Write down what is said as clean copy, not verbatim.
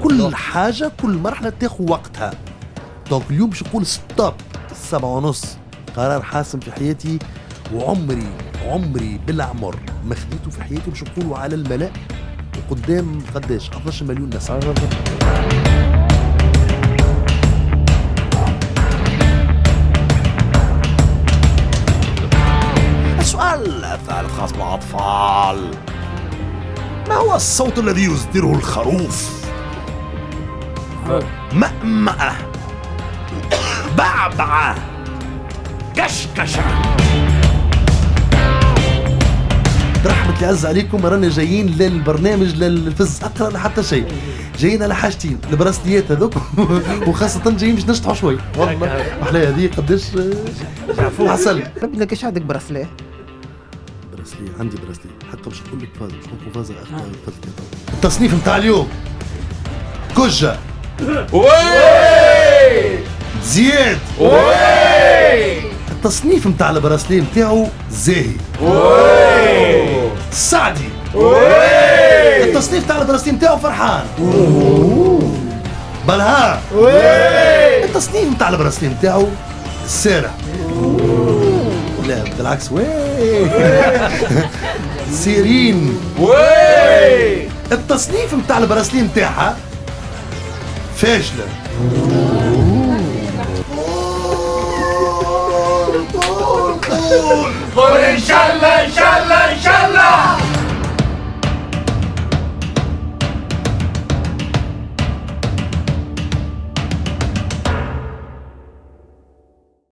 كل حاجه كل مرحله تاخذ وقتها. دونك اليوم باش نقول ستوب 7:30. قرار حاسم في حياتي وعمري بالعمر ما خديته في حياتي، باش نقولوا على الملأ وقدام قداش 11 مليون ناس. السؤال الثالث خاص بالأطفال: ما هو الصوت الذي يصدره الخروف؟ مأمأة، بعبعة، كشكشة. رحمة العز عليكم، رانا جايين للبرنامج للفز اقرا لحتى شيء، جايين على حاجتين: البراسليات هذوك وخاصة جايين باش نشطحوا شوي. والله احلى هذه قداش عسل. ما كاش عندك براسليه؟ براسليه عندي براسليه حتى باش نقول لك فاز، باش نقول فاز التصنيف نتاع اليوم: كجة، زياد، التصنيف نتاع البراسلي نتاعو زاهي، سعدي، التصنيف نتاع البراسلي نتاعو فرحان، بلهار، التصنيف نتاع البراسلي نتاعو سارع، لا بالعكس سيرين، التصنيف نتاع البراسلي نتاعها فاشلة. قول إن شاء الله